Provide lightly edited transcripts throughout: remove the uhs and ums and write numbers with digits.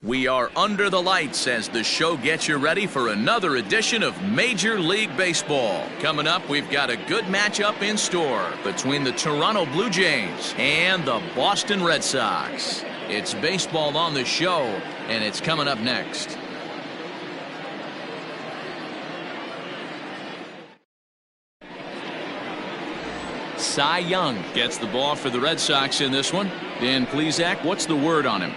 We are under the lights as the show gets you ready for another edition of Major League Baseball. Coming up, we've got a good matchup in store between the Toronto Blue Jays and the Boston Red Sox. It's baseball on the show, and it's coming up next. Cy Young gets the ball for the Red Sox in this one. Dan Plesac, what's the word on him?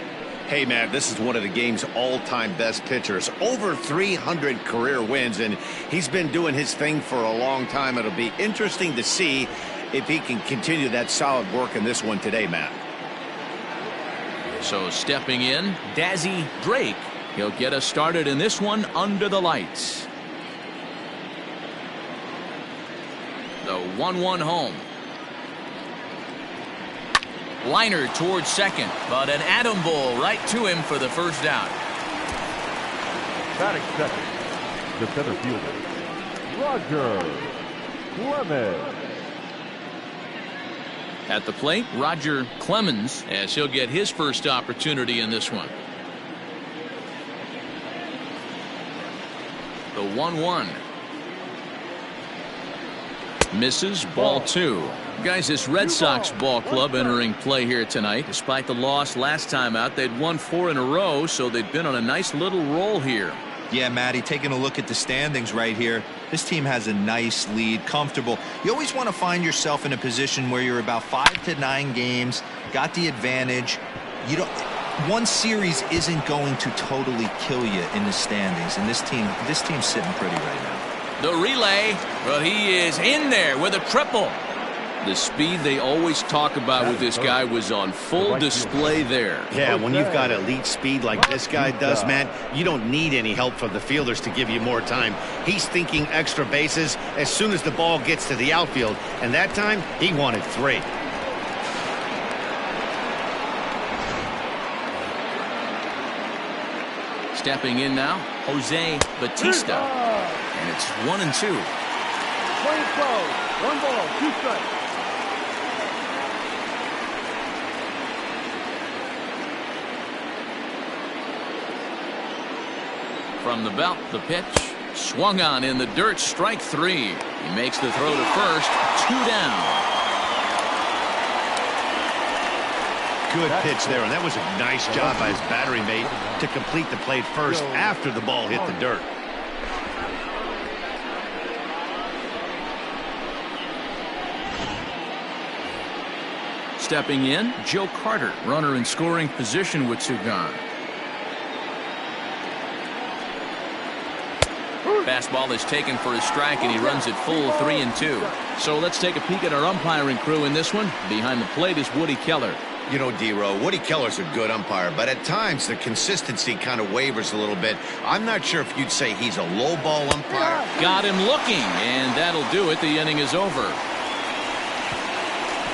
Hey, man, this is one of the game's all-time best pitchers. Over 300 career wins, and he's been doing his thing for a long time. It'll be interesting to see if he can continue that solid work in this one today, Matt. So stepping in, Dazzy Drake. He'll get us started in this one under the lights. The 1-1 home. Liner towards second, but an atom ball right to him for the first out. Batting second, the center fielder, Roger Clemens. At the plate, Roger Clemens, as he'll get his first opportunity in this one. The 1-1. Misses, ball two. Guys, this Red Sox ball club entering play here tonight. Despite the loss last time out, they'd won 4 in a row, so they've been on a nice little roll here. Yeah, Matty, taking a look at the standings right here, this team has a nice lead, comfortable. You always want to find yourself in a position where you're about 5 to 9 games, got the advantage. You don't. One series isn't going to totally kill you in the standings, and this team's sitting pretty right now. The relay, but he is in there with a triple. The speed they always talk about with this guy was on full display there. Yeah, when you've got elite speed like this guy does, man, you don't need any help from the fielders to give you more time. He's thinking extra bases as soon as the ball gets to the outfield, and that time he wanted 3. Stepping in now, Jose Batista. And it's 1-2. 1 ball, 2 strikes. From the belt, the pitch. Swung on in the dirt, strike 3. He makes the throw to first, 2 down. Good pitch there, and that was a nice job by his battery mate to complete the play first after the ball hit the dirt. Stepping in, Joe Carter, runner in scoring position with 2 gone. Fastball is taken for a strike, and he runs it full 3-2. So let's take a peek at our umpiring crew in this one. Behind the plate is Woody Keller. You know, D-Row, Woody Keller's a good umpire, but at times the consistency kind of wavers a little bit. I'm not sure if you'd say he's a low ball umpire. Got him looking, and that'll do it. The inning is over.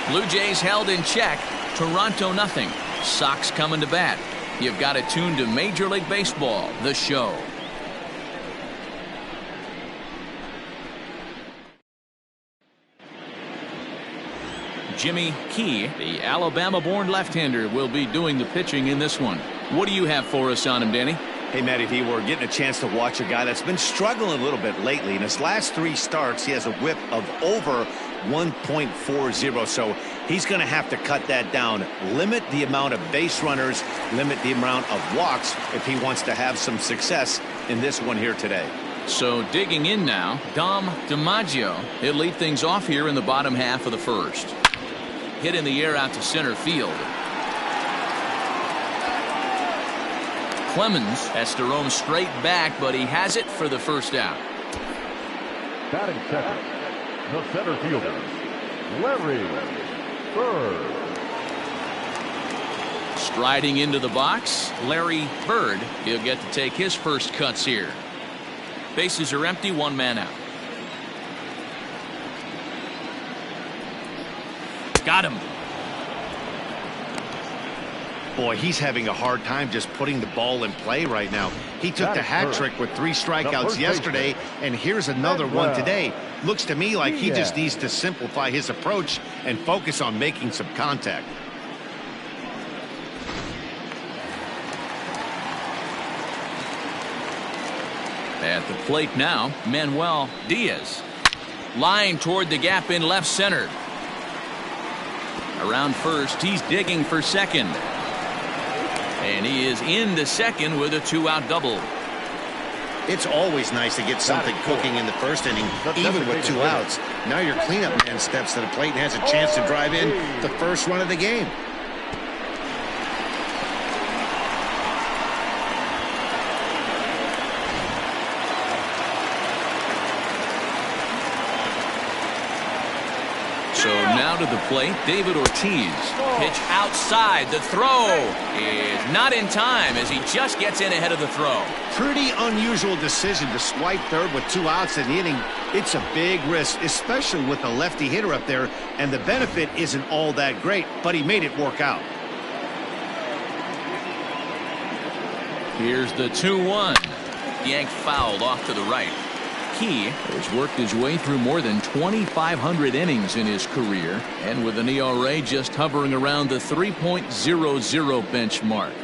Blue Jays held in check. Toronto nothing. Sox coming to bat. You've got it tuned to Major League Baseball, the show. Jimmy Key, the Alabama-born left-hander, will be doing the pitching in this one. What do you have for us on him, Danny? Hey, Matty V, we're getting a chance to watch a guy that's been struggling a little bit lately. In his last 3 starts, he has a whip of over 1.40, so he's going to have to cut that down, limit the amount of base runners, limit the amount of walks if he wants to have some success in this one here today. So digging in now, Dom DiMaggio. He'll lead things off here in the bottom half of the first. Hit in the air out to center field. Clemens has to roam straight back, but he has it for the first out. Batting second, the center fielder, Larry Bird. Striding into the box, Larry Bird. He'll get to take his first cuts here. Bases are empty, 1 man out. Got him. Boy, he's having a hard time just putting the ball in play right now. He took the hat trick with 3 strikeouts yesterday, and here's another one today. Looks to me like he just needs to simplify his approach and focus on making some contact. At the plate now, Manuel Diaz. Line toward the gap in left center. Around first, he's digging for second. And he is into second with a 2-out double. It's always nice to get something cooking in the first inning, even with 2 outs. Now your cleanup man steps to the plate and has a chance to drive in the first run of the game. So now to the plate, David Ortiz. Pitch outside. The throw is not in time as he just gets in ahead of the throw. Pretty unusual decision to swipe third with 2 outs in the inning. It's a big risk, especially with a lefty hitter up there, and the benefit isn't all that great, but he made it work out. Here's the 2-1. Yank fouled off to the right. He has worked his way through more than 2,500 innings in his career, and with an ERA just hovering around the 3.00 benchmark.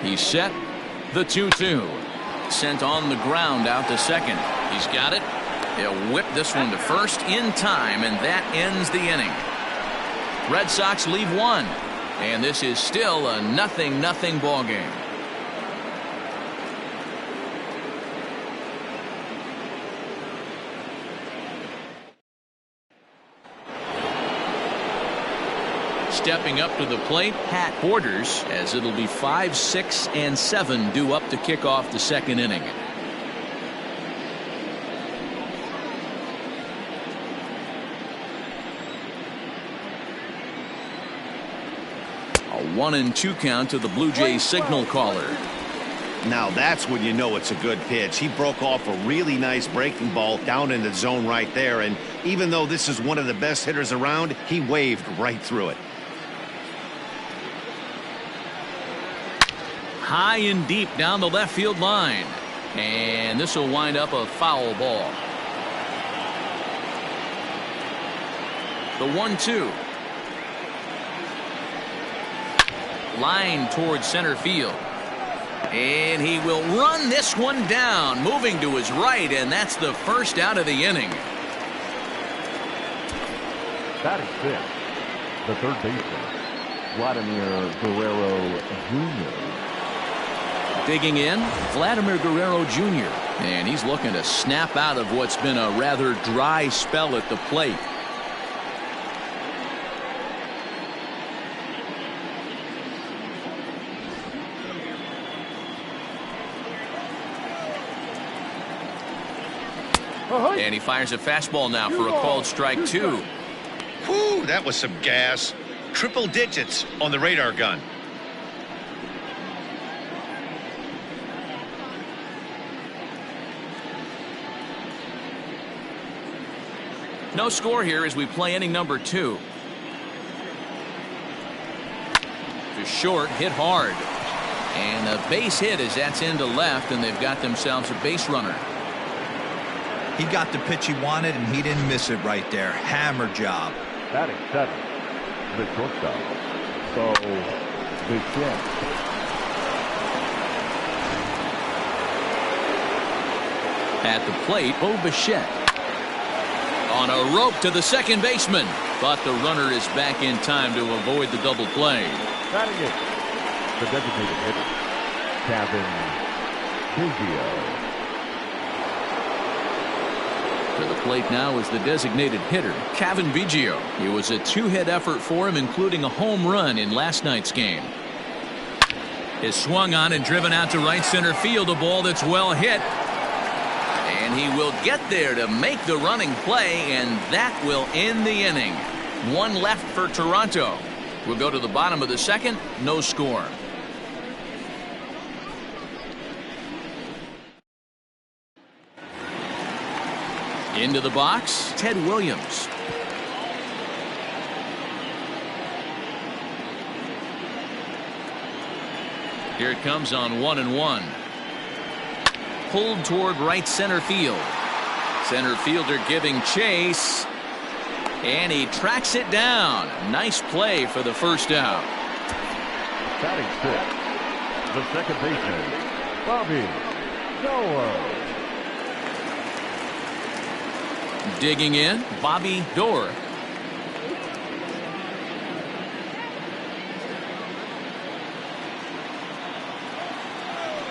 He's set. The 2-2. Sent on the ground out to second. He's got it. He'll whip this one to first in time, and that ends the inning. Red Sox leave 1. And this is still a 0-0 ball game. Stepping up to the plate, Pat Borders, as it'll be 5, 6, and 7 due up to kick off the second inning. A 1-2 count to the Blue Jays signal caller. Now that's when you know it's a good pitch. He broke off a really nice breaking ball down in the zone right there, and even though this is one of the best hitters around, he waved right through it. High and deep down the left field line, and this will wind up a foul ball. The 1-2. Line towards center field. And he will run this one down, moving to his right, and that's the first out of the inning. Batting 6, the third baseman, Vladimir Guerrero Jr. Digging in, Vladimir Guerrero Jr. And he's looking to snap out of what's been a rather dry spell at the plate. And he fires a fastball now for a called strike 2. Whew, that was some gas. Triple digits on the radar gun. No score here as we play inning number 2. To short, hit hard. And a base hit as that's into left, and they've got themselves a base runner. He got the pitch he wanted, and he didn't miss it right there. Hammer job. Batting 7, the shortstop, So Bichette. At the plate, Bo Bichette. On a rope to the second baseman, but the runner is back in time to avoid the double play. Batting it, the designated hitter, Cavan Biggio. To the plate now is the designated hitter, Cavan Biggio. It was a two-hit effort for him, including a home run in last night's game. Is swung on and driven out to right center field, a ball that's well hit. And he will get there to make the running play, and that will end the inning. One left for Toronto. We'll go to the bottom of the second, no score. Into the box, Ted Williams. Here it comes on 1-1. Pulled toward right center field. Center fielder giving chase. And he tracks it down. Nice play for the first down. Batting sixth, the second baseman, Bobby Doerr. Digging in, Bobby Doerr.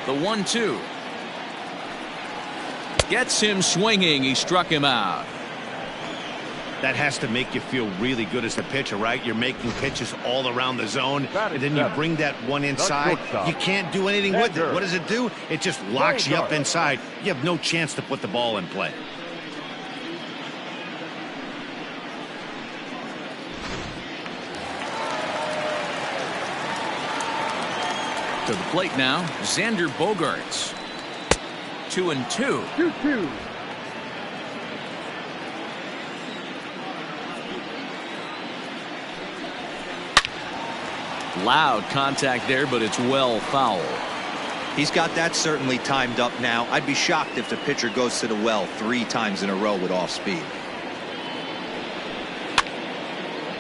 The 1-2. Gets him swinging. He struck him out. That has to make you feel really good as a pitcher, right? You're making pitches all around the zone, and then you bring that one inside. You can't do anything with it. What does it do? It just locks you up inside. You have no chance to put the ball in play. To the plate now, Xander Bogaerts. 2-2. 2-2. Loud contact there, but it's well foul. He's got that certainly timed up now. I'd be shocked if the pitcher goes to the well 3 times in a row with off speed.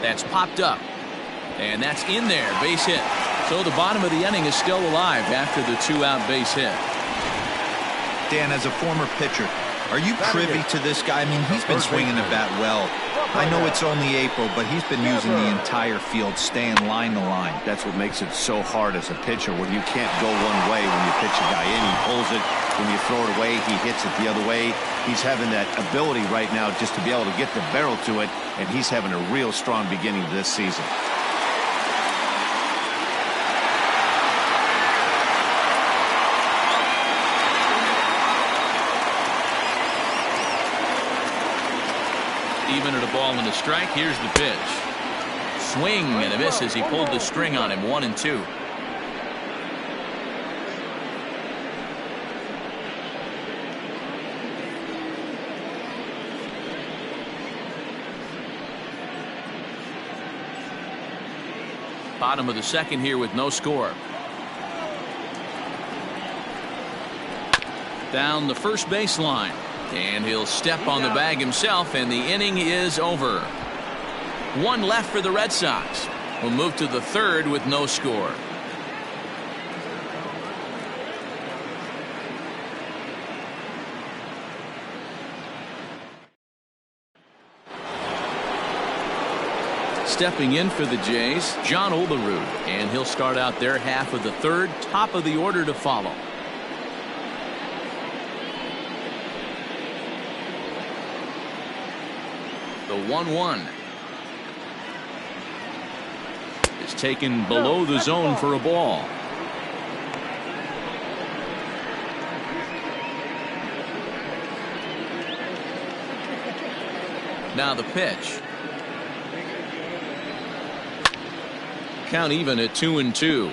That's popped up. And that's in there. Base hit. So the bottom of the inning is still alive after the 2-out base hit. Dan, as a former pitcher, are you privy to this guy? I mean, he's been swinging the bat well. I know it's only April, but he's been using the entire field, staying line to line. That's what makes it so hard as a pitcher, when you can't go one way when you pitch a guy in. He pulls it. When you throw it away, he hits it the other way. He's having that ability right now just to be able to get the barrel to it, and he's having a real strong beginning to this season. Even at a ball and a strike. Here's the pitch. Swing and a miss as he pulled the string on him. 1-2. Bottom of the second here with no score. Down the first baseline. And he'll step on the bag himself, and the inning is over. 1 left for the Red Sox. We'll move to the third with no score. Stepping in for the Jays, John Olerud, and he'll start out their half of the third. Top of the order to follow. The 1-1 is taken below the zone for a ball. Now the pitch. Count even at 2-2.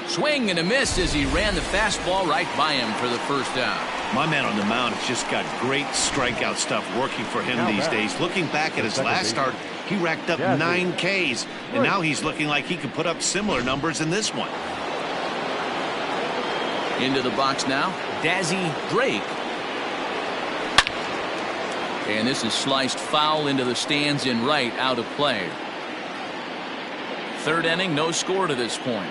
Swing and a miss as he ran the fastball right by him for the first down. My man on the mound has just got great strikeout stuff working for him these days. Looking back at his last start, he racked up 9 Ks, and now he's looking like he could put up similar numbers in this one. Into the box now, Dazzy Drake. And this is sliced foul into the stands in right, out of play. Third inning, no score to this point.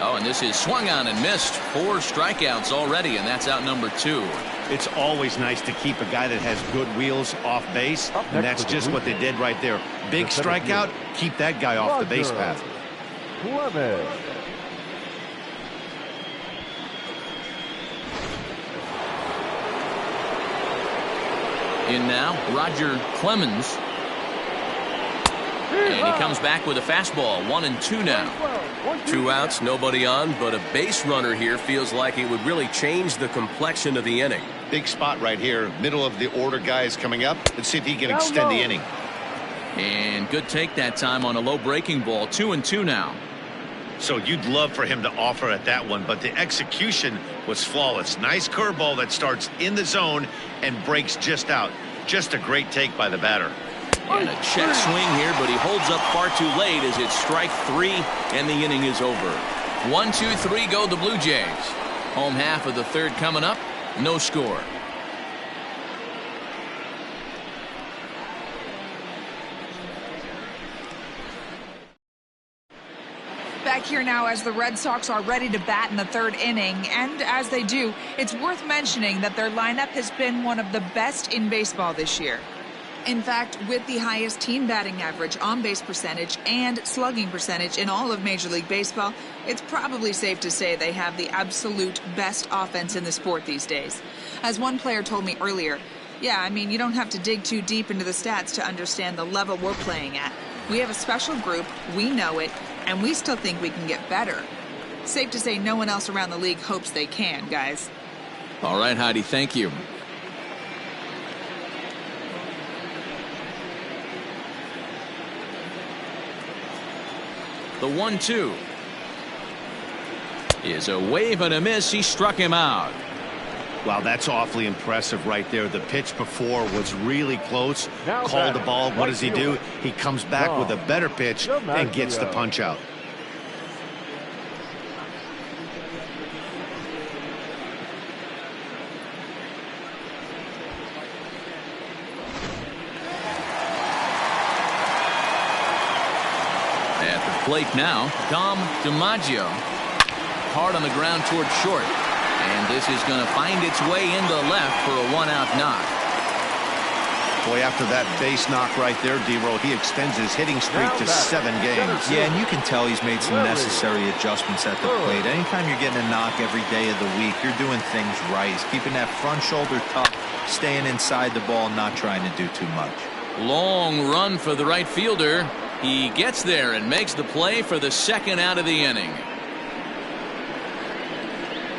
Oh, and this is swung on and missed. 4 strikeouts already, and that's out number 2. It's always nice to keep a guy that has good wheels off base, and that's just what they did right there. Big strikeout, keep that guy off the base path. Clemens. In now, Roger Clemens. And he comes back with a fastball. 1-2 now. 2 outs, nobody on, but a base runner here feels like it would really change the complexion of the inning. Big spot right here. Middle of the order guy is coming up. Let's see if he can extend the inning. And good take that time on a low breaking ball. 2-2 now. So you'd love for him to offer at that one, but the execution was flawless. Nice curveball that starts in the zone and breaks just out. Just a great take by the batter. And a check swing here, but he holds up far too late as it's strike 3, and the inning is over. 1, 2, 3 go the Blue Jays. Home half of the third coming up. No score. Back here now as the Red Sox are ready to bat in the third inning, and as they do, it's worth mentioning that their lineup has been one of the best in baseball this year. In fact, with the highest team batting average, on-base percentage, and slugging percentage in all of Major League Baseball, it's probably safe to say they have the absolute best offense in the sport these days. As one player told me earlier, yeah, I mean, you don't have to dig too deep into the stats to understand the level we're playing at. We have a special group, we know it, and we still think we can get better. Safe to say no one else around the league hopes they can, guys. All right, Heidi, thank you. The 1-2 is a wave and a miss. He struck him out. Wow, that's awfully impressive right there. The pitch before was really close. Called the ball. What does he do? He comes back with a better pitch and gets the punch out. At the plate now, Dom DiMaggio. Hard on the ground toward short. And this is going to find its way into left for a one-out knock. Boy, after that base knock right there, D-Roll, he extends his hitting streak to 7 games. Yeah, and you can tell he's made some necessary adjustments at the plate. Anytime you're getting a knock every day of the week, you're doing things right. He's keeping that front shoulder tough, staying inside the ball, not trying to do too much. Long run for the right fielder. He gets there and makes the play for the second out of the inning.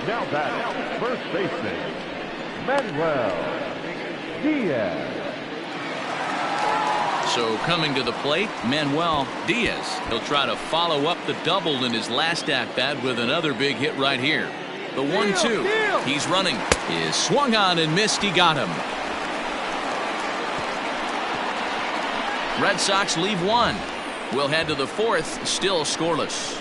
Now batting, first baseman, Manuel Diaz. So coming to the plate, Manuel Diaz. He'll try to follow up the double in his last at-bat with another big hit right here. The 1-2. He's running. Is swung on and missed. He got him. Red Sox leave one. We'll head to the fourth, still scoreless.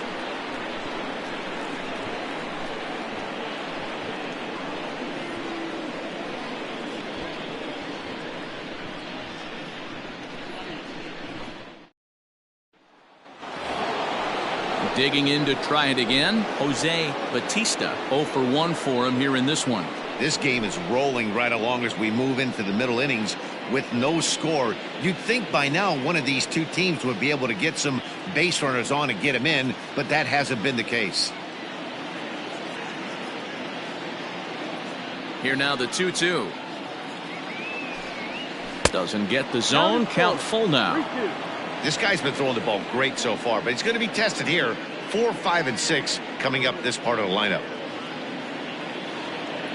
Digging in to try it again, Jose Bautista. 0 for 1 for him here in this one. This game is rolling right along as we move into the middle innings with no score. You'd think by now one of these two teams would be able to get some base runners on and get them in, but that hasn't been the case. Here now the 2-2. Doesn't get the zone. Count full now. This guy's been throwing the ball great so far, but he's going to be tested here. 4, 5, and 6 coming up this part of the lineup.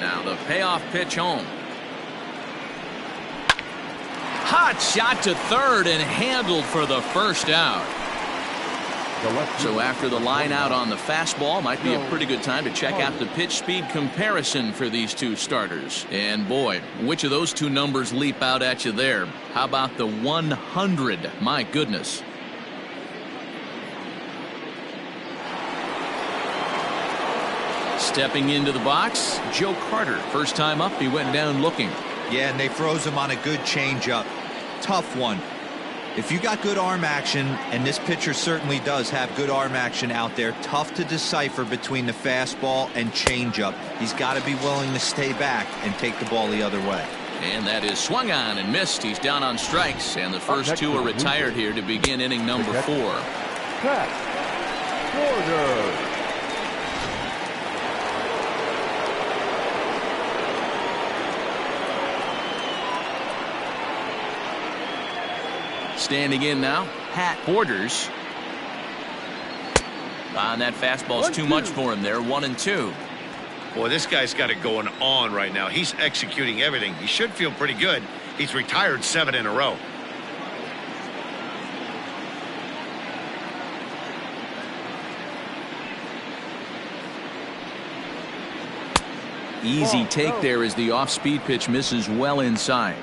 Now the payoff pitch home. Hot shot to third and handled for the first out. So after the line out on the fastball, might be a pretty good time to check out the pitch speed comparison for these two starters. And boy, which of those two numbers leap out at you there? How about the 100? My goodness. Stepping into the box, Joe Carter. First time up, he went down looking. Yeah, and they froze him on a good changeup. Tough one. If you got good arm action, and this pitcher certainly does have good arm action out there, tough to decipher between the fastball and changeup. He's got to be willing to stay back and take the ball the other way. And that is swung on and missed. He's down on strikes, and the first two are retired here to begin inning number 4. Pat Shorter. Standing in now, Pat Borders. And that fastball's too much for him there. 1-2. Boy, this guy's got it going on right now. He's executing everything. He should feel pretty good. He's retired 7 in a row. Easy take there as the off-speed pitch misses well inside.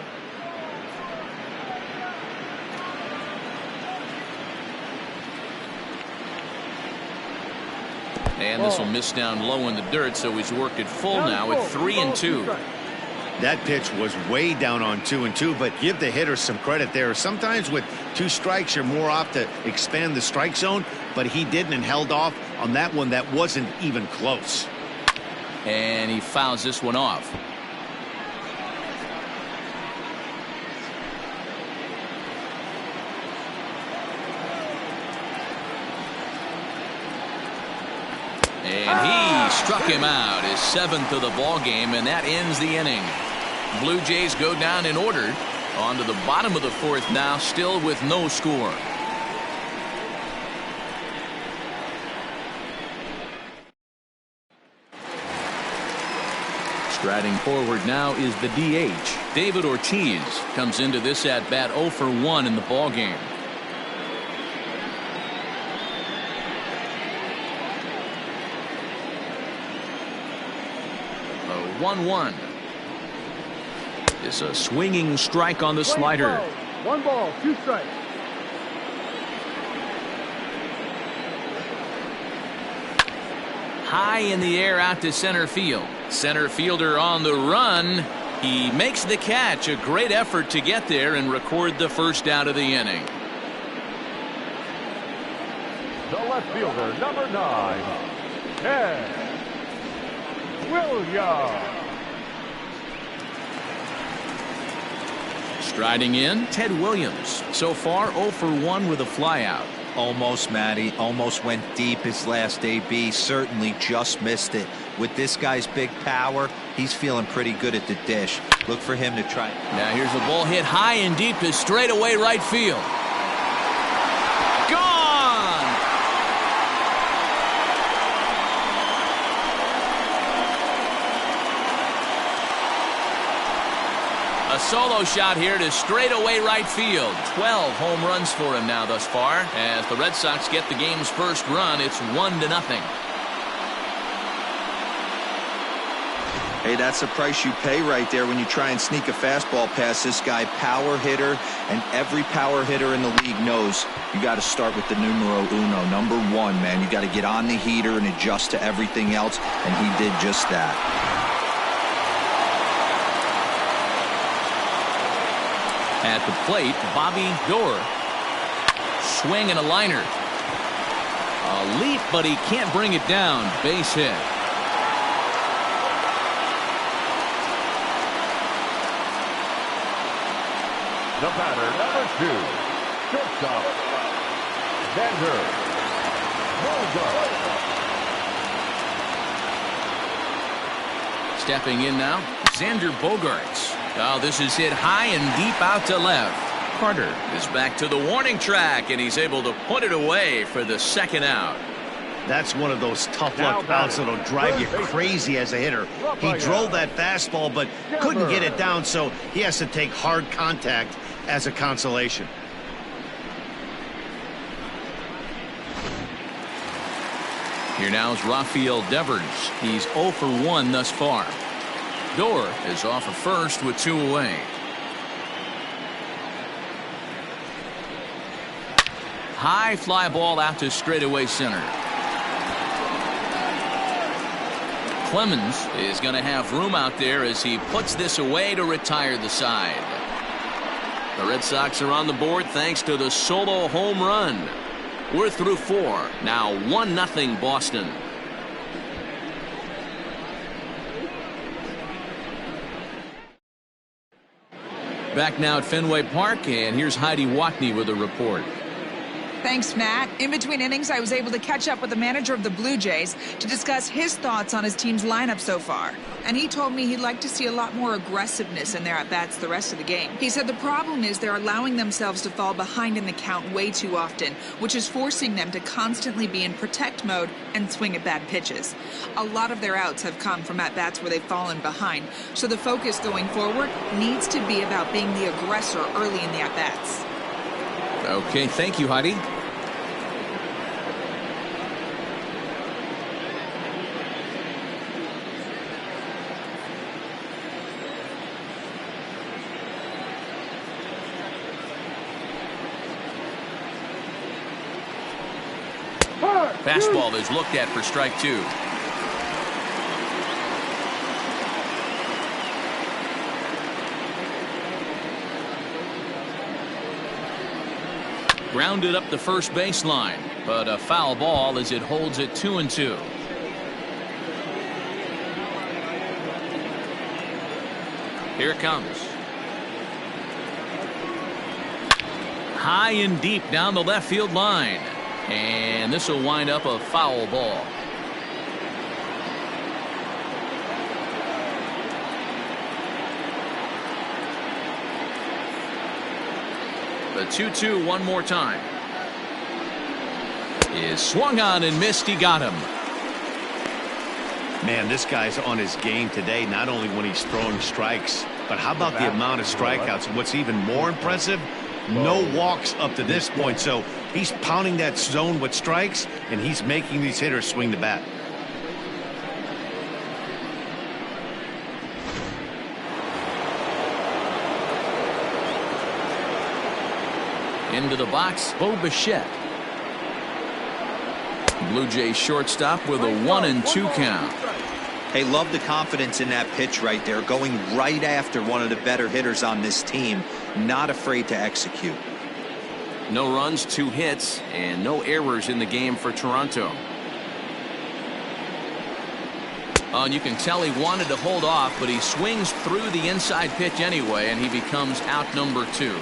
this will miss down low in the dirt, so he's worked it full now at 3-2. That pitch was way down on 2-2, but give the hitter some credit there. Sometimes with 2 strikes, you're more off to expand the strike zone, but he didn't and held off on that one that wasn't even close. And he fouls this one off. And he struck him out, his 7th of the ball game, and that ends the inning. Blue Jays go down in order. On to the bottom of the 4th now, still with no score. Striding forward now is the DH. David Ortiz comes into this at bat 0 for 1 in the ball game. 1-1. It's a swinging strike on the slider. 1 ball, 2 strikes. High in the air out to center field. Center fielder on the run. He makes the catch. A great effort to get there and record the first out of the inning. The left fielder, number 9, Ted Williams. Striding in, Ted Williams. So far 0 for 1 with a flyout. Almost, Matty. Almost went deep his last AB. Certainly just missed it. With this guy's big power, he's feeling pretty good at the dish. Look for him to try. Now here's a ball hit high and deep to straightaway right field. Gone! A solo shot here to straightaway right field. 12 home runs for him now thus far. As the Red Sox get the game's first run, it's 1-0. Hey, that's the price you pay right there when you try and sneak a fastball past this guy. Power hitter, and every power hitter in the league knows you got to start with the numero uno, number 1, man. You got to get on the heater and adjust to everything else, and he did just that. At the plate, Bobby Doerr. Swing and a liner. A leap, but he can't bring it down. Base hit. The batter, number 2, shortstop, Xander Bogaerts. Stepping in now, Xander Bogaerts. Oh, this is hit high and deep out to left. Carter is back to the warning track, and he's able to put it away for the second out. That's one of those tough luck outs that'll drive you crazy as a hitter. He drove that fastball but couldn't get it down, so he has to take hard contact as a consolation. Here now is Rafael Devers. He's 0 for 1 thus far. Doerr is off at first with 2 away. High fly ball out to straightaway center. Clemens is going to have room out there as he puts this away to retire the side. The Red Sox are on the board thanks to the solo home run. We're through 4. Now 1-0 Boston. Back now at Fenway Park, and here's Heidi Watney with a report. Thanks, Matt. In between innings, I was able to catch up with the manager of the Blue Jays to discuss his thoughts on his team's lineup so far. And he told me he'd like to see a lot more aggressiveness in their at-bats the rest of the game. He said the problem is they're allowing themselves to fall behind in the count way too often, which is forcing them to constantly be in protect mode and swing at bad pitches. A lot of their outs have come from at-bats where they've fallen behind, so the focus going forward needs to be about being the aggressor early in the at-bats. Okay, thank you, Heidi. Fastball is looked at for strike 2. Grounded up the first baseline, but a foul ball as it holds it 2-2. Here it comes. High and deep down the left field line. And this will wind up a foul ball. The 2-2 one more time. Is swung on and missed. He got him. Man, this guy's on his game today, not only when he's throwing strikes, but how about the amount of strikeouts? And what's even more impressive, no walks up to this point. So he's pounding that zone with strikes, and he's making these hitters swing the bat. Into the box, Bo Bichette. Blue Jays shortstop with a 1-2 count. Hey, love the confidence in that pitch right there, going right after one of the better hitters on this team, not afraid to execute. No runs, 2 hits, and no errors in the game for Toronto. Oh, and you can tell he wanted to hold off, but he swings through the inside pitch anyway, and he becomes out number 2.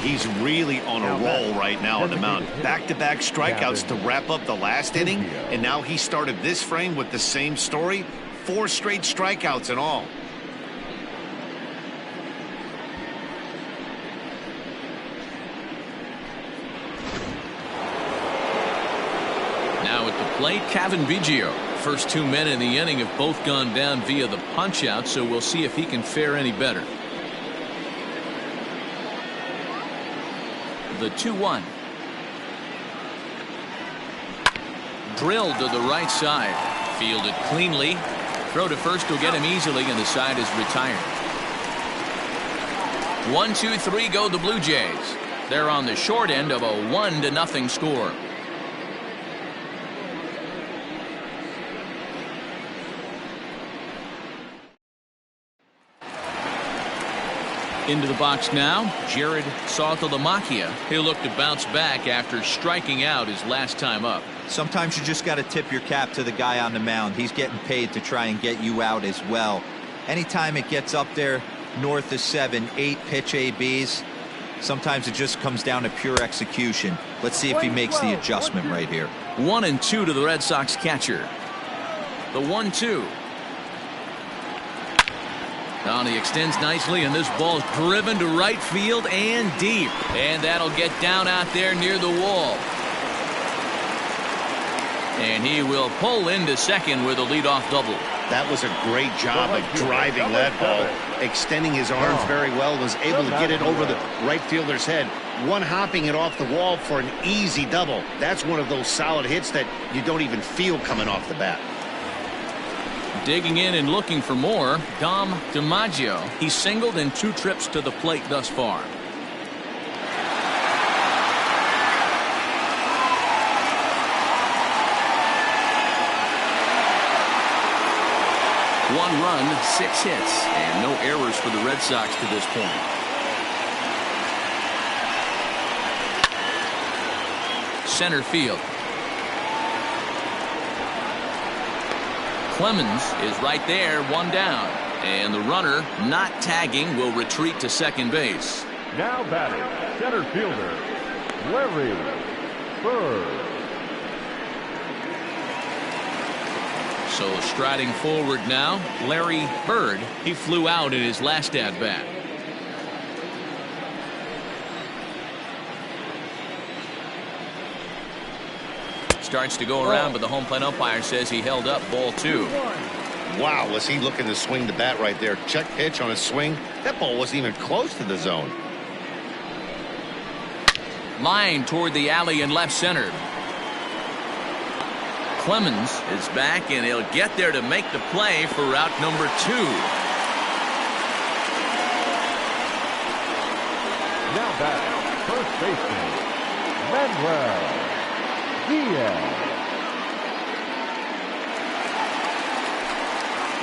He's really on a roll right now on the mound. Back-to-back strikeouts to wrap up the last inning, and now he started this frame with the same story. 4 straight strikeouts in all. Now at the plate, Cavan Biggio. First 2 men in the inning have both gone down via the punch-out, so we'll see if he can fare any better. The 2-1. Drilled to the right side. Fielded cleanly. Throw to first will get him easily, and the side is retired. 1-2-3 go the Blue Jays. They're on the short end of a 1-0 score. Into the box now, Jared Saltalamacchia. He'll look to bounce back after striking out his last time up. Sometimes you just got to tip your cap to the guy on the mound. He's getting paid to try and get you out as well. Anytime it gets up there north of 7, 8 pitch ABs, sometimes it just comes down to pure execution. Let's see if he makes the adjustment right here. 1-2 to the Red Sox catcher. The 1-2. Now he extends nicely, and this ball's driven to right field and deep. And that'll get down out there near the wall. And he will pull into second with a leadoff double. That was a great job of driving that ball, extending his arms very well, was able to get it over the right fielder's head, one-hopping it off the wall for an easy double. That's one of those solid hits that you don't even feel coming off the bat. Digging in and looking for more, Dom DiMaggio. He's singled in 2 trips to the plate thus far. One run, 6 hits, and no errors for the Red Sox to this point. Center field. Clemens is right there, 1 down. And the runner, not tagging, will retreat to second base. Now batting, center fielder, Larry Bird. So striding forward now, Larry Bird. He flew out in his last at-bat. Starts to go around, but the home plate umpire says he held up ball 2. Wow, was he looking to swing the bat right there. Check pitch on his swing. That ball wasn't even close to the zone. Line toward the alley in left center. Clemens is back, and he'll get there to make the play for route number 2. Now back, first baseman, Manuel Diaz.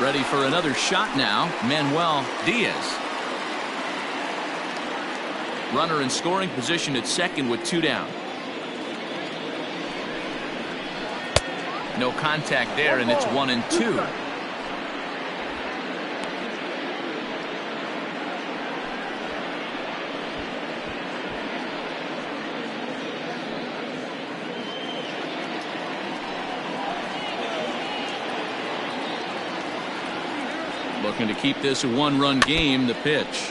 Ready for another shot now, Manuel Diaz. Runner in scoring position at second with 2 down. No contact there, and it's 1-2. Looking to keep this a 1-run game. The pitch.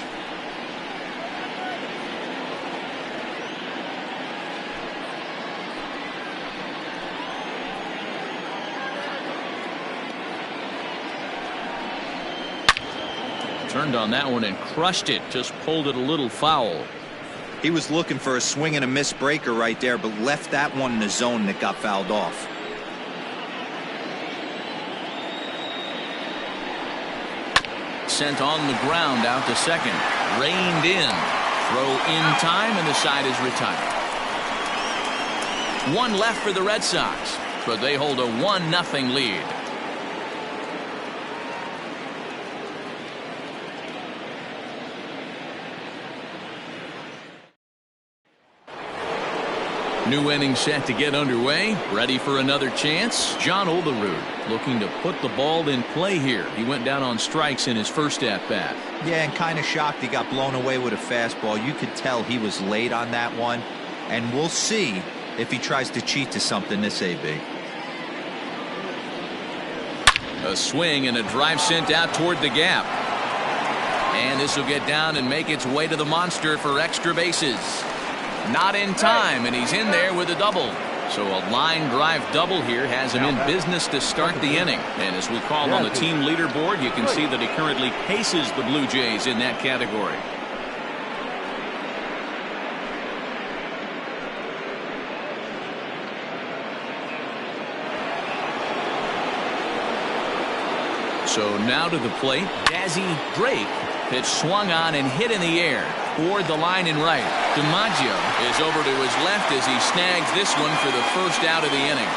Turned on that one and crushed it. Just pulled it a little foul. He was looking for a swing and a miss breaker right there, but left that one in the zone that got fouled off. Sent on the ground out to second. Reined in. Throw in time, and the side is retired. 1 left for the Red Sox, but they hold a 1-0 lead. New inning set to get underway. Ready for another chance. John Olerud looking to put the ball in play here. He went down on strikes in his first at-bat. Yeah, and kind of shocked he got blown away with a fastball. You could tell he was late on that one. And we'll see if he tries to cheat to something this AB. A swing and a drive sent out toward the gap. And this will get down and make its way to the monster for extra bases. Not in time, and he's in there with a double. So a line drive double here has him in business to start the inning. And as we call on the team leaderboard, you can see that he currently paces the Blue Jays in that category. So now to the plate, Dazzy Drake. Pitch swung on and hit in the air toward the line and right. DiMaggio is over to his left as he snags this one for the first out of the inning.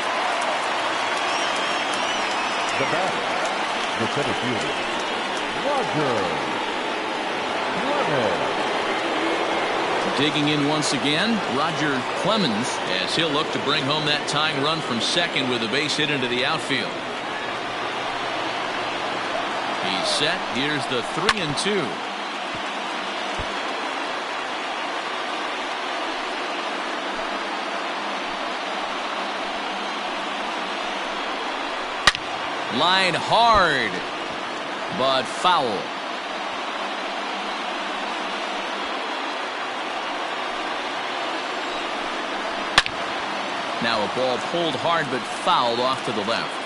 The batter, the center fielder, Roger Clemens. Digging in once again, Roger Clemens, as he'll look to bring home that tying run from second with a base hit into the outfield. He's set. Here's the 3-2. Line hard, but foul. Now a ball pulled hard but fouled off to the left.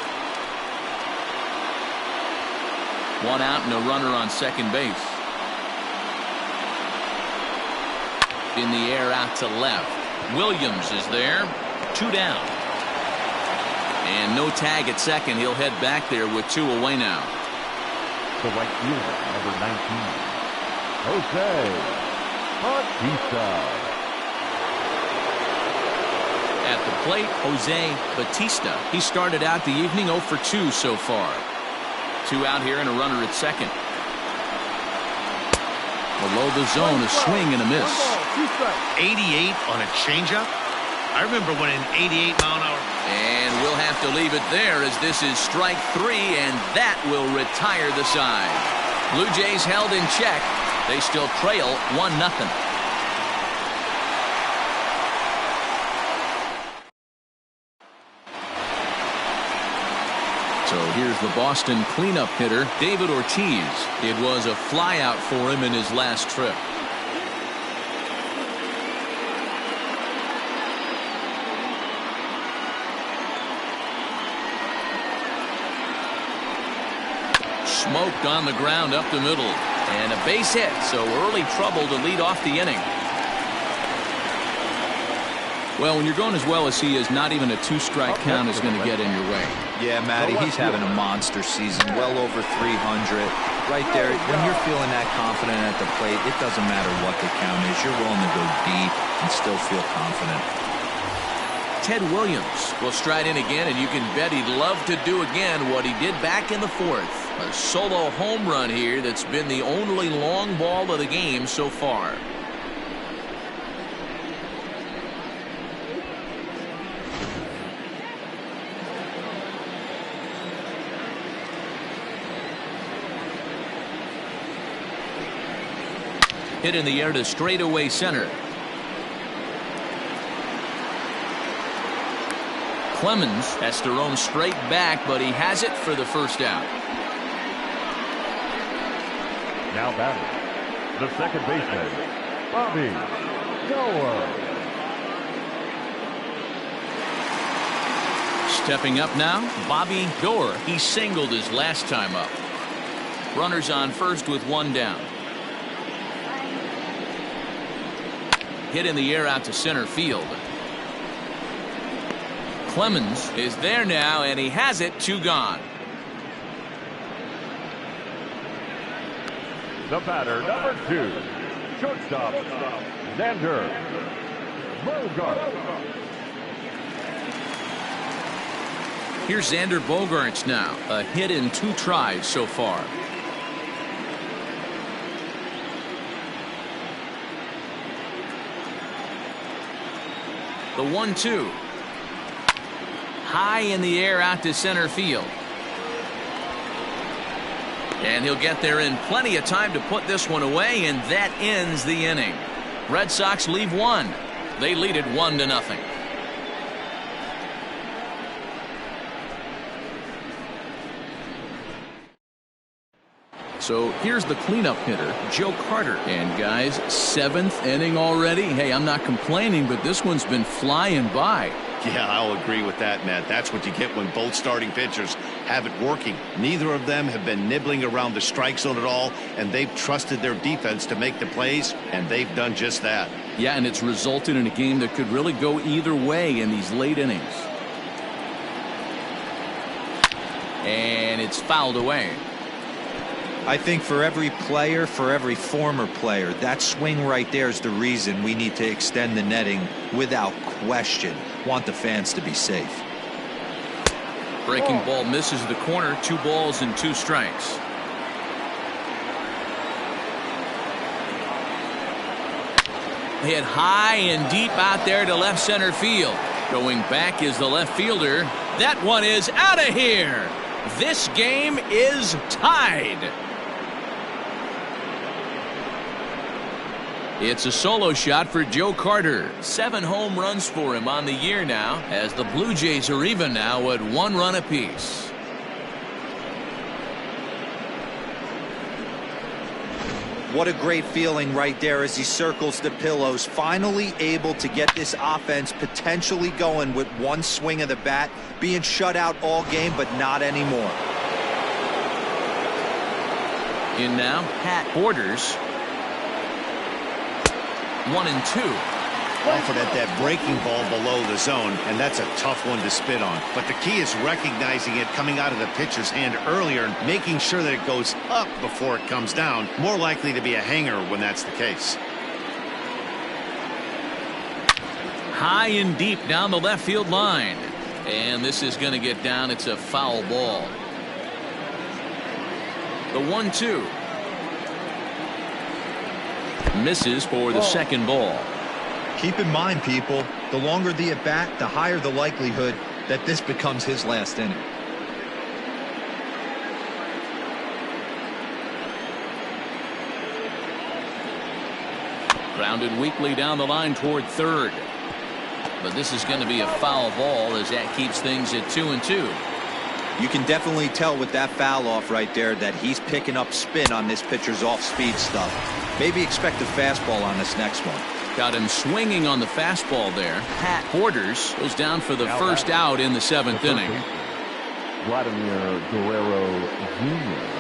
1 out and a runner on second base. In the air out to left. Williams is there. 2 down. And no tag at second. He'll head back there with 2 away now. The right fielder, number 19, Jose Bautista. At the plate, Jose Bautista. He started out the evening 0 for 2 so far. 2 out here and a runner at second. Below the zone, a swing and a miss. 88 on a changeup. I remember when an 88 mile an hour. And we'll have to leave it there as this is strike 3, and that will retire the side. Blue Jays held in check. They still trail 1-0. So here's the Boston cleanup hitter, David Ortiz. It was a flyout for him in his last trip. Smoked on the ground up the middle. And a base hit, so early trouble to lead off the inning. Well, when you're going as well as he is, not even a 2-strike count is going to get in your way. Yeah, Matty, he's having a monster season, well over 300. Right there, when you're feeling that confident at the plate, it doesn't matter what the count is. You're willing to go deep and still feel confident. Ted Williams will stride in again, and you can bet he'd love to do again what he did back in the fourth. A solo home run here that's been the only long ball of the game so far. Hit in the air to straightaway center. Clemens has to roam straight back, but he has it for the first out. Now batting, the second baseman, Bobby Goer. Stepping up now, Bobby Goer. He singled his last time up. Runners on first with one down. Hit in the air out to center field. Clemens is there now, and he has it. 2 gone. The batter, number 2, shortstop, Xander Bogaerts. Here's Xander Bogaerts now. A hit in 2 tries so far. The 1-2. High in the air out to center field. And he'll get there in plenty of time to put this one away, and that ends the inning. Red Sox leave 1. They lead it 1-0. So here's the cleanup hitter, Joe Carter. And guys, 7th inning already. Hey, I'm not complaining, but this one's been flying by. Yeah, I'll agree with that, Matt. That's what you get when both starting pitchers have it working. Neither of them have been nibbling around the strike zone at all, and they've trusted their defense to make the plays, and they've done just that. Yeah, and it's resulted in a game that could really go either way in these late innings. And it's fouled away. I think for every player, for every former player, that swing right there is the reason we need to extend the netting without question. Want the fans to be safe. Breaking ball misses the corner. 2 balls and 2 strikes. Hit high and deep out there to left center field. Going back is the left fielder. That one is out of here. This game is tied. It's a solo shot for Joe Carter. 7 home runs for him on the year now, as the Blue Jays are even now at 1 run apiece. What a great feeling right there as he circles the pillows. Finally able to get this offense potentially going with 1 swing of the bat. Being shut out all game, but not anymore. In now, Pat Borders. 1-2. Offered at that breaking ball below the zone, and that's a tough one to spit on. But the key is recognizing it coming out of the pitcher's hand earlier and making sure that it goes up before it comes down. More likely to be a hanger when that's the case. High and deep down the left field line. And this is going to get down. It's a foul ball. The 1-2. Misses for the second ball. Keep in mind, people, the longer the at bat, the higher the likelihood that this becomes his last inning. Grounded weakly down the line toward third. But this is going to be a foul ball as that keeps things at 2-2. You can definitely tell with that foul off right there that he's picking up spin on this pitcher's off-speed stuff. Maybe expect a fastball on this next one. Got him swinging on the fastball there. Pat Borders goes down for the first out in the 7th inning. Vladimir Guerrero Jr.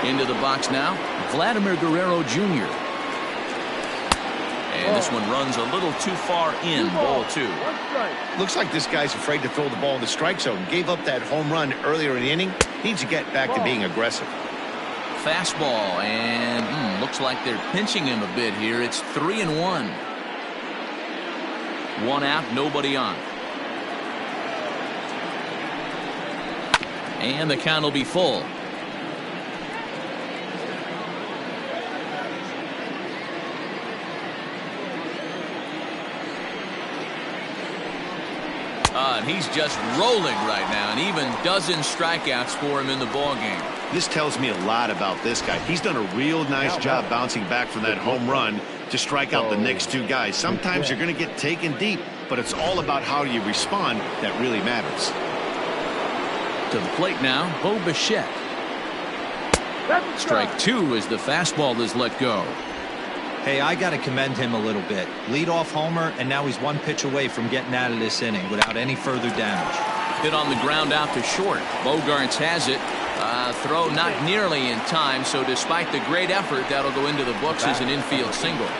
Into the box now, Vladimir Guerrero Jr. And this one runs a little too far in. Ball 2. Looks like this guy's afraid to throw the ball in the strike zone. Gave up that home run earlier in the inning. Needs to get back to being aggressive. fastball, and looks like they're pinching him a bit here. It's 3-1. One out, nobody on. And the count will be full. And he's just rolling right now, and even dozen strikeouts for him in the ball game. This tells me a lot about this guy. He's done a real nice job bouncing back from that home run to strike out the next two guys. Sometimes you're going to get taken deep, but it's all about how you respond that really matters. To the plate now, Bo Bichette. Strike two as the fastball is let go. Hey, I got to commend him a little bit. Leadoff homer, and now he's one pitch away from getting out of this inning without any further damage. Hit on the ground out to short. Bogaerts has it. Throw not nearly in time, so despite the great effort, that'll go into the books as an infield single.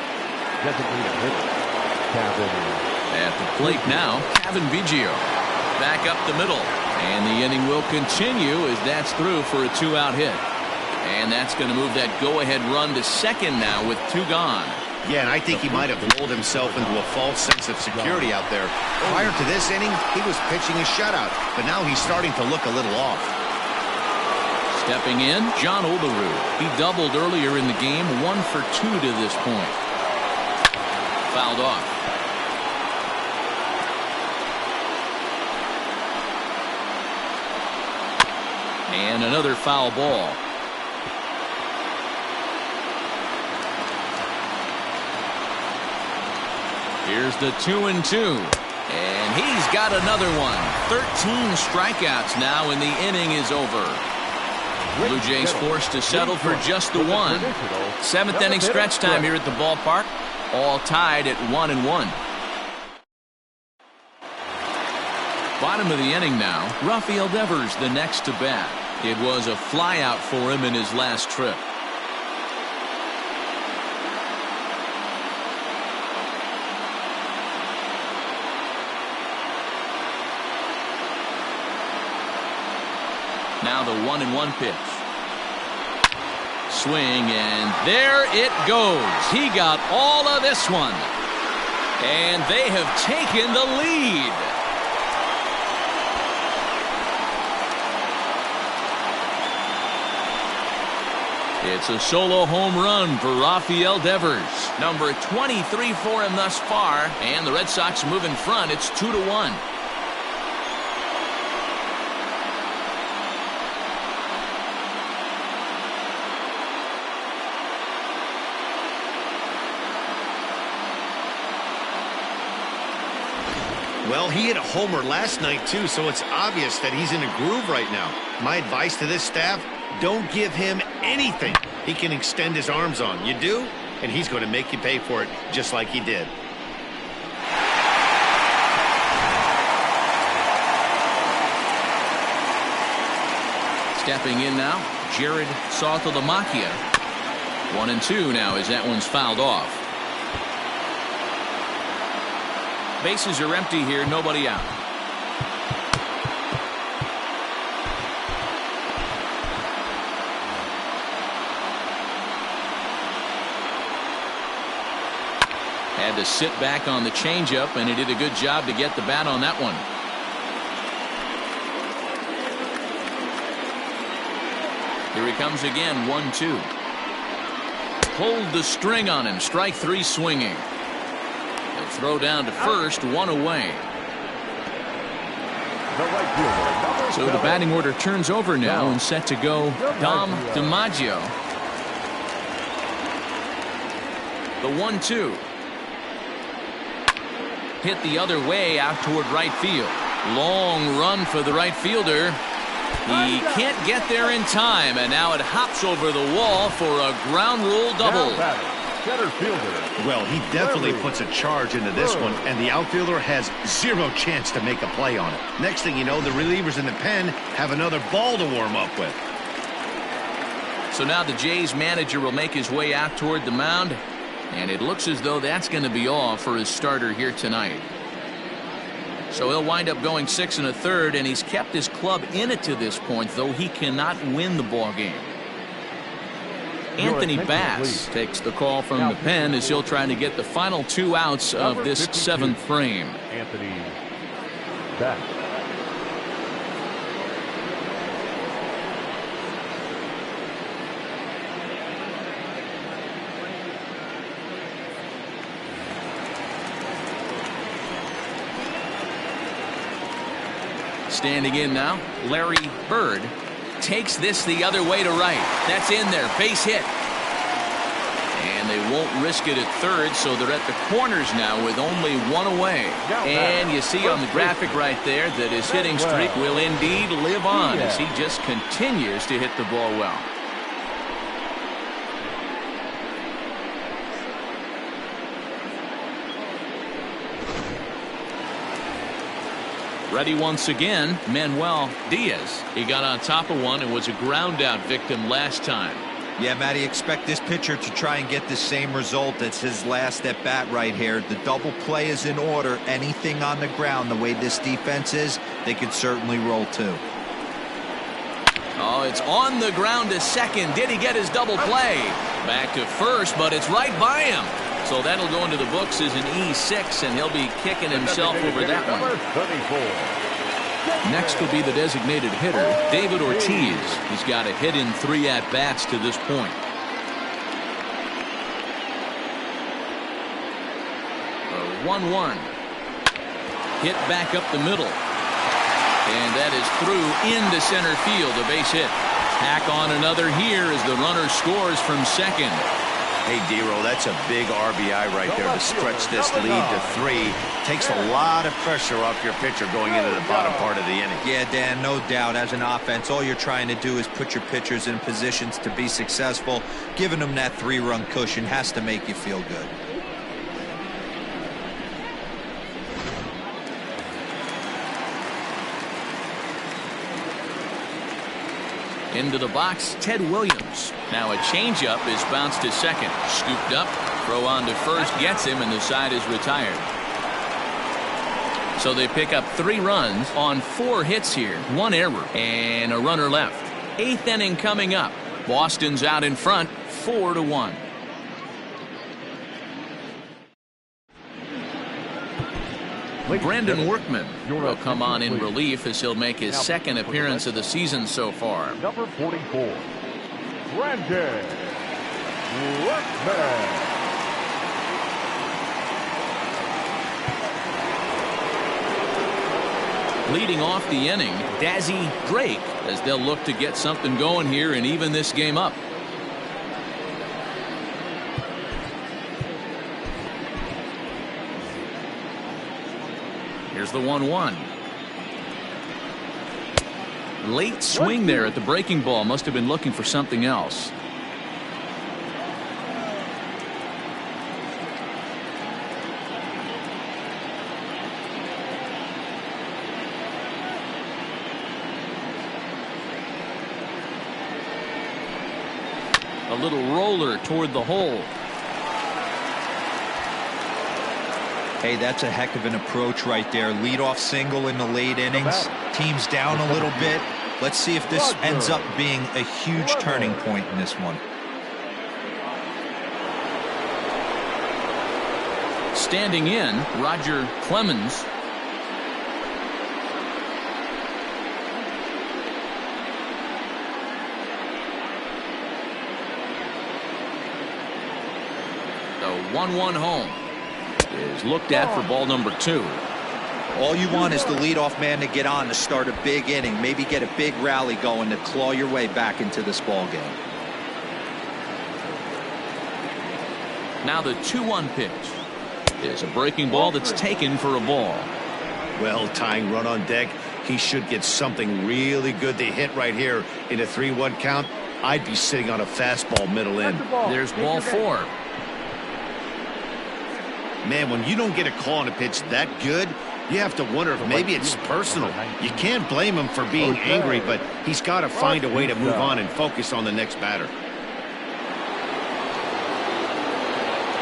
At the plate now, Cavan Biggio. Back up the middle. And the inning will continue as that's through for a 2-out hit. And that's going to move that go-ahead run to second now with 2 gone. Yeah, and I think he might have lulled himself into a false sense of security out there. Prior to this inning, he was pitching a shutout, but now he's starting to look a little off. Stepping in, John Olerud. He doubled earlier in the game, 1 for 2 to this point. Fouled off. And another foul ball. Here's the 2-2. And he's got another one. 13 strikeouts now, and the inning is over. Blue Jays forced to settle for just the one. 7th inning stretch time here at the ballpark. All tied at 1-1. Bottom of the inning now. Rafael Devers the next to bat. It was a flyout for him in his last trip. Now the 1-1 pitch. Swing, and there it goes. He got all of this one. And they have taken the lead. It's a solo home run for Rafael Devers. Number 23 for him thus far. And the Red Sox move in front. It's 2-1. Well, he hit a homer last night, too, so it's obvious that he's in a groove right now. My advice to this staff, don't give him anything he can extend his arms on. You do, and he's going to make you pay for it just like he did. Stepping in now, Jared Saltalamacchia. 1-2 now as that one's fouled off. Bases are empty here, nobody out. Had to sit back on the changeup, and he did a good job to get the bat on that one. Here he comes again, 1-2. Pulled the string on him, strike 3 swinging. Throw down to first, 1 away. So the batting order turns over now and set to go Dom DiMaggio. The 1-2. Hit the other way out toward right field. Long run for the right fielder. He can't get there in time, and now it hops over the wall for a ground rule double. Center fielder. Well, he definitely puts a charge into this one, and the outfielder has 0 chance to make a play on it. Next thing you know, the relievers in the pen have another ball to warm up with. So now the Jays manager will make his way out toward the mound, and it looks as though that's going to be all for his starter here tonight. So he'll wind up going 6 1/3, and he's kept his club in it to this point, though he cannot win the ball game. Anthony Bass takes the call from the pen as he'll try to get the final 2 outs of this 7th frame. Anthony Bass. Standing in now, Larry Bird takes this the other way to right. That's in there, base hit. And they won't risk it at third, so they're at the corners now with only 1 away. And you see on the graphic right there that his hitting streak will indeed live on as he just continues to hit the ball well. Ready once again, Manuel Diaz. He got on top of one and was a ground out victim last time. Yeah, Matty, expect this pitcher to try and get the same result as his last at bat right here. The double play is in order. Anything on the ground, the way this defense is, they could certainly roll too. Oh, it's on the ground to second. Did he get his double play? Back to first, but it's right by him. So that'll go into the books as an E6, and he'll be kicking himself over that one. Next will be the designated hitter, David Ortiz. He's got a hit in 3 at-bats to this point. A 1-1. Hit back up the middle. And that is through into center field, a base hit. Tack on another here as the runner scores from second. Hey, Dero, that's a big RBI right there to stretch this lead to 3. Takes a lot of pressure off your pitcher going into the bottom part of the inning. Yeah, Dan, no doubt. As an offense, all you're trying to do is put your pitchers in positions to be successful. Giving them that 3-run cushion has to make you feel good. Into the box, Ted Williams. Now a changeup is bounced to second. Scooped up, throw on to first, gets him, and the side is retired. So they pick up 3 runs on 4 hits here. 1 error and a runner left. 8th inning coming up. Boston's out in front, 4-1. Brandon Workman will come on in relief as he'll make his 2nd appearance of the season so far. Number 44, Brandon Workman. Leading off the inning, Dazzy Drake, as they'll look to get something going here and even this game up. Here's the 1-1. Late swing there at the breaking ball. Must have been looking for something else. A little roller toward the hole. Hey, that's a heck of an approach right there. Leadoff single in the late innings. Team's down a little bit. Let's see if this ends up being a huge turning point in this one. Standing in, Roger Clemens. The 1-1 home is looked at for ball number 2. All you want is the leadoff man to get on to start a big inning, maybe get a big rally going to claw your way back into this ball game. Now the 2-1 pitch is a breaking ball that's taken for a ball. Well, tying run on deck. He should get something really good to hit right here in a 3-1 count. I'd be sitting on a fastball middle in. There's ball 4. Man, when you don't get a call on a pitch that good, you have to wonder if maybe it's personal. You can't blame him for being angry, but he's got to find a way to move on and focus on the next batter.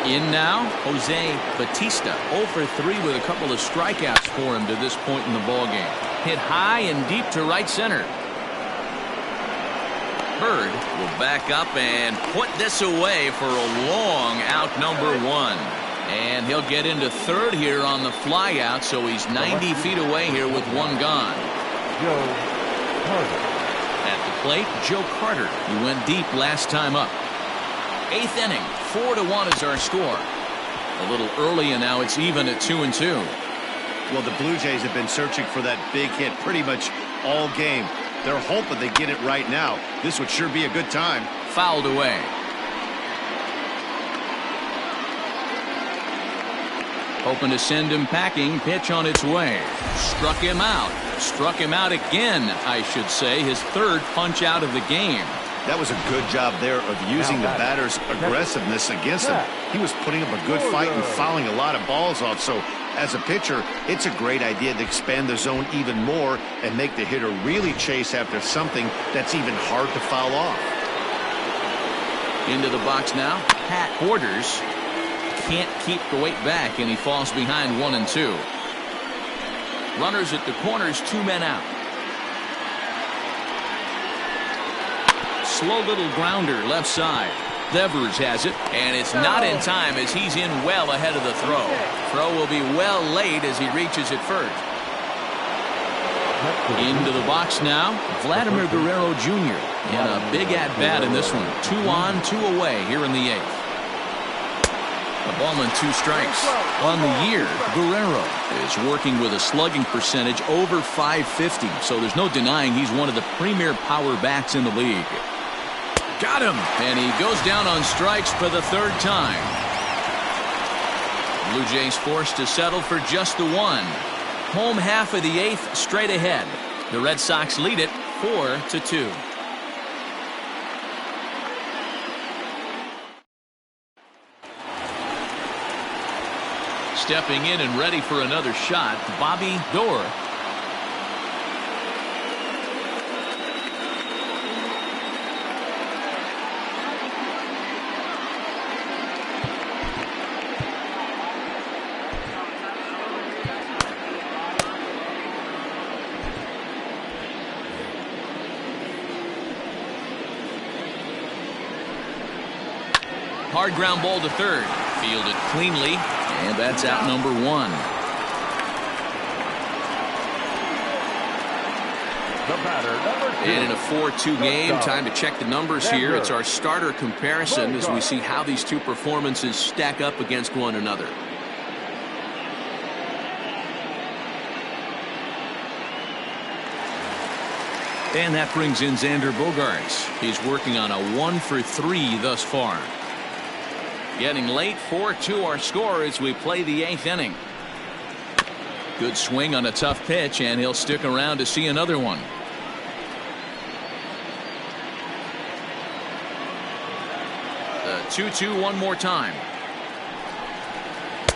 In now, Jose Batista, 0 for 3 with a couple of strikeouts for him to this point in the ballgame. Hit high and deep to right center. Bird will back up and put this away for a long out number 1. And he'll get into third here on the fly out, so he's 90 feet away here with 1 gone. Joe Carter. At the plate, Joe Carter, who went deep last time up. 8th inning, 4-1 is our score. A little early, and now it's even at 2-2. Well, the Blue Jays have been searching for that big hit pretty much all game. They're hoping they get it right now. This would sure be a good time. Fouled away. Hoping to send him packing. Pitch on its way. Struck him out. Struck him out again, I should say. His 3rd punch out of the game. That was a good job there of using the batter's aggressiveness against him. He was putting up a good fight and fouling a lot of balls off. So as a pitcher, it's a great idea to expand the zone even more and make the hitter really chase after something that's even hard to foul off. Into the box now. Pat Borders can't keep the weight back, and he falls behind 1 and 2. Runners at the corners, 2 men out. Slow little grounder left side. Devers has it, and it's not in time as he's in well ahead of the throw. Throw will be well late as he reaches it first. Into the box now, Vladimir Guerrero Jr. in a big at-bat in this one. 2 on, 2 away here in the 8th. A ball and 2 strikes. On the year, Guerrero is working with a slugging percentage over .550, so there's no denying he's one of the premier power bats in the league. Got him, and he goes down on strikes for the 3rd time. Blue Jays forced to settle for just the 1. Home half of the 8th straight ahead. The Red Sox lead it 4-2. Stepping in and ready for another shot, Bobby Doerr. Hard ground ball to third. Fielded cleanly, and that's out number 1. The batter, number 2. And in a 4-2 game, time to check the numbers here. It's our starter comparison as we see how these 2 performances stack up against one another. And that brings in Xander Bogaerts. He's working on a 1-for-3 thus far. Getting late, 4-2 our score as we play the 8th inning. Good swing on a tough pitch, and he'll stick around to see another one. The 2-2 one more time.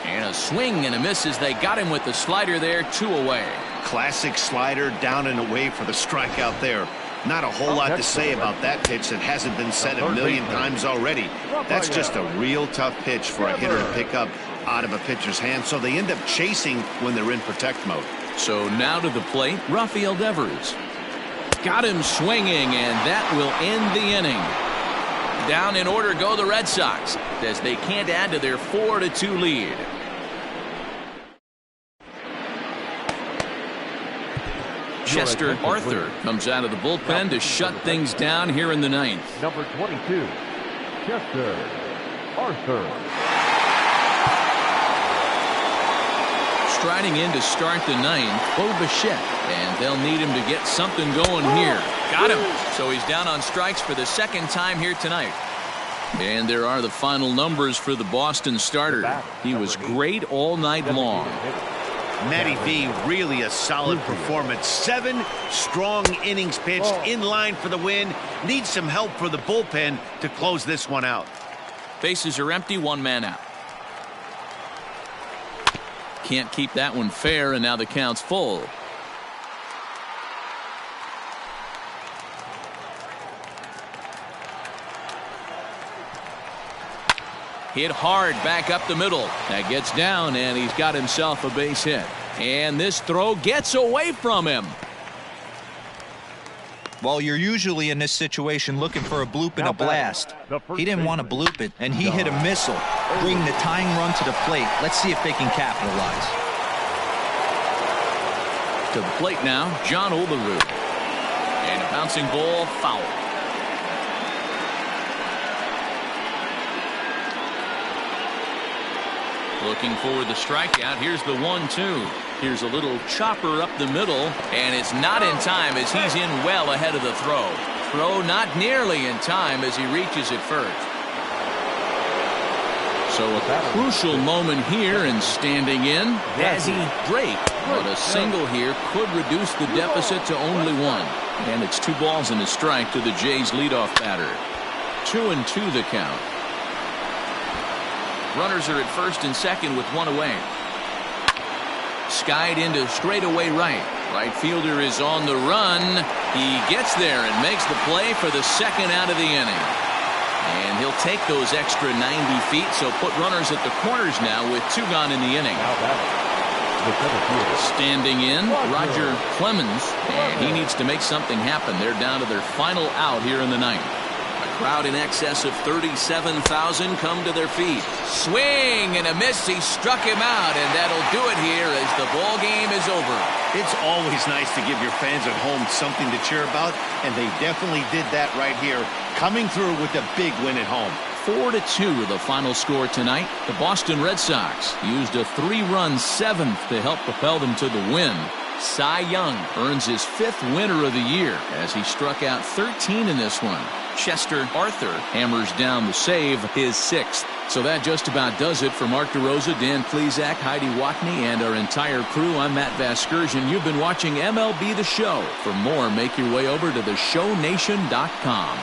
And a swing and a miss as they got him with the slider there, 2 away. Classic slider down and away for the strikeout there. Not a whole lot to say about that pitch that hasn't been said a million times already. That's just a real tough pitch for a hitter to pick up out of a pitcher's hand, so they end up chasing when they're in protect mode. So now to the plate, Rafael Devers. Got him swinging, and that will end the inning. Down in order go the Red Sox as they can't add to their 4-2 lead. Chester Arthur comes out of the bullpen to shut things down here in the 9th. Number 22, Chester Arthur. Striding in to start the 9th, Bo Bichette, and they'll need him to get something going here. Got him. So he's down on strikes for the 2nd time here tonight. And there are the final numbers for the Boston starter. He was great all night long. Matty V, really a solid performance. 7 strong innings pitched, in line for the win. Needs some help for the bullpen to close this one out. Bases are empty, 1 man out. Can't keep that one fair, and now the count's full. Hit hard back up the middle. That gets down, and he's got himself a base hit. And this throw gets away from him. Well, you're usually in this situation looking for a bloop and a blast. He didn't want to bloop it, and he hit a missile, bringing the tying run to the plate. Let's see if they can capitalize. To the plate now, John Olerud. And a bouncing ball, foul. Looking for the strikeout. Here's the 1-2. Here's a little chopper up the middle, and it's not in time as he's in well ahead of the throw. Throw not nearly in time as he reaches it first. So a crucial moment here, and standing in, Dazzy Drake. But a single here could reduce the deficit to only one. And it's 2 balls and a strike to the Jays leadoff batter. 2-2 the count. Runners are at first and second with 1 away. Skied into straightaway right. Right fielder is on the run. He gets there and makes the play for the second out of the inning. And he'll take those extra 90 feet, so put runners at the corners now with 2 gone in the inning. Standing in, Roger Clemens, and he needs to make something happen. They're down to their final out here in the ninth. A crowd in excess of 37,000 come to their feet. Swing and a miss. He struck him out, and that'll do it here as the ball game is over. It's always nice to give your fans at home something to cheer about, and they definitely did that right here, coming through with a big win at home. 4-2 the final score tonight. The Boston Red Sox used a 3-run 7th to help propel them to the win. Cy Young earns his 5th winner of the year as he struck out 13 in this one. Chester Arthur hammers down the save, his 6th. So that just about does it for Mark DeRosa, Dan Plesac, Heidi Watney, and our entire crew. I'm Matt Vasgersian. You've been watching MLB The Show. For more, make your way over to theshownation.com.